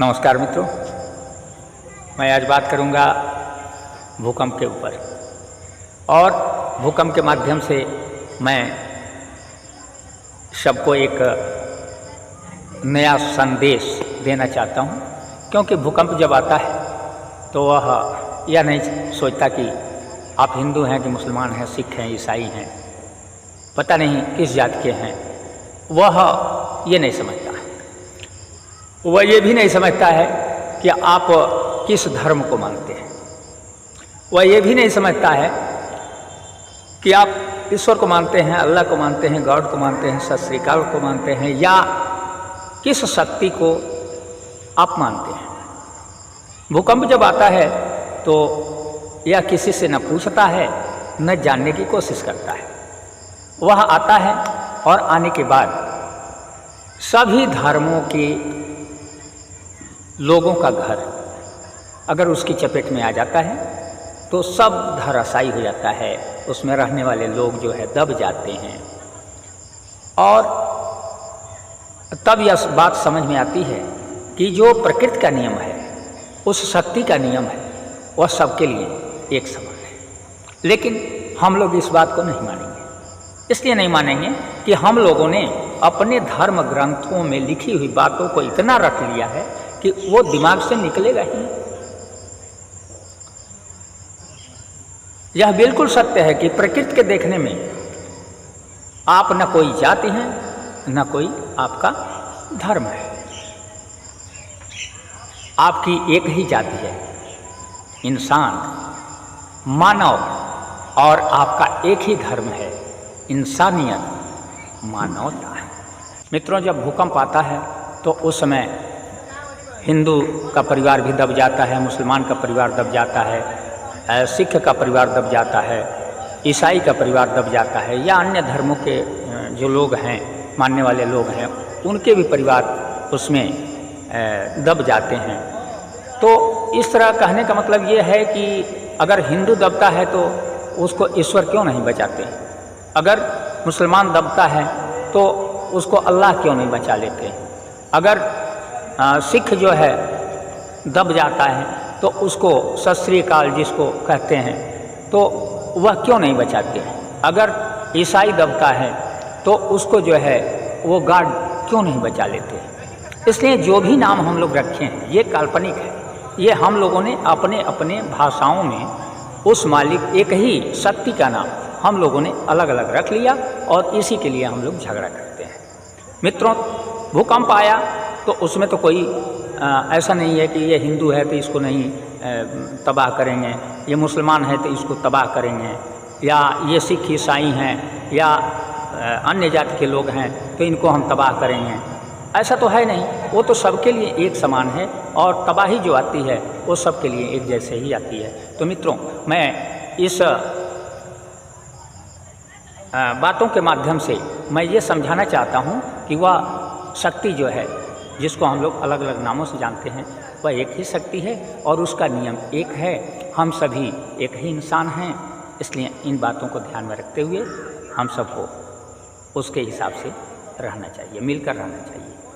नमस्कार मित्रों, मैं आज बात करूंगा भूकंप के ऊपर और भूकंप के माध्यम से मैं सबको एक नया संदेश देना चाहता हूं, क्योंकि भूकंप जब आता है तो वह यह नहीं सोचता कि आप हिंदू हैं कि मुसलमान हैं, सिख हैं, ईसाई हैं, पता नहीं किस जात के हैं। वह ये नहीं समझता है। वह ये भी नहीं समझता है कि आप किस धर्म को मानते हैं। वह ये भी नहीं समझता है कि आप ईश्वर को मानते हैं, अल्लाह को मानते हैं, गॉड को मानते हैं, सत श्री अकाल को मानते हैं, या किस शक्ति को आप मानते हैं। भूकंप जब आता है तो यह किसी से न पूछता है न जानने की कोशिश करता है। वह आता है और आने के बाद सभी धर्मों के लोगों का घर अगर उसकी चपेट में आ जाता है तो सब धराशायी हो जाता है। उसमें रहने वाले लोग जो है दब जाते हैं। और तब यह बात समझ में आती है कि जो प्रकृति का नियम है, उस शक्ति का नियम है, वह सबके लिए एक समान है। लेकिन हम लोग इस बात को नहीं मानेंगे। इसलिए नहीं मानेंगे कि हम लोगों ने अपने धर्म ग्रंथों में लिखी हुई बातों को इतना रट लिया है कि वो दिमाग से निकलेगा ही। यह बिल्कुल सत्य है कि प्रकृति के देखने में आप न कोई जाति हैं, न कोई आपका धर्म है। आपकी एक ही जाति है, इंसान, मानव, और आपका एक ही धर्म है, इंसानियत, मानवता है। मित्रों, जब भूकंप आता है तो उस समय हिंदू का परिवार भी दब जाता है, मुसलमान का परिवार दब जाता है, सिख का परिवार दब जाता है, ईसाई का परिवार दब जाता है, या अन्य धर्मों के जो लोग हैं, मानने वाले लोग हैं, उनके भी परिवार उसमें दब जाते हैं। तो इस तरह कहने का मतलब ये है कि अगर हिंदू दबता है तो उसको ईश्वर क्यों नहीं बचाते? अगर मुसलमान दबता है तो उसको अल्लाह क्यों नहीं बचा लेते? अगर सिख जो है दब जाता है तो उसको सत श्री अकाल जिसको कहते हैं तो वह क्यों नहीं बचाते? अगर ईसाई दबता है तो उसको जो है वो गॉड क्यों नहीं बचा लेते? इसलिए जो भी नाम हम लोग रखे हैं ये काल्पनिक है। ये हम लोगों ने अपने अपने भाषाओं में उस मालिक एक ही शक्ति का नाम हम लोगों ने अलग अलग रख लिया और इसी के लिए हम लोग झगड़ा करते हैं। मित्रों, भूकंप आया तो उसमें तो कोई ऐसा नहीं है कि ये हिंदू है तो इसको नहीं तबाह करेंगे, ये मुसलमान है तो इसको तबाह करेंगे, या ये सिख ईसाई हैं या अन्य जाति के लोग हैं तो इनको हम तबाह करेंगे। ऐसा तो है नहीं। वो तो सबके लिए एक समान है और तबाही जो आती है वो सबके लिए एक जैसे ही आती है। तो मित्रों, मैं इस बातों के माध्यम से मैं ये समझाना चाहता हूँ कि वह शक्ति जो है, जिसको हम लोग अलग अलग नामों से जानते हैं, वह एक ही शक्ति है और उसका नियम एक है। हम सभी एक ही इंसान हैं। इसलिए इन बातों को ध्यान में रखते हुए हम सबको उसके हिसाब से रहना चाहिए, मिलकर रहना चाहिए।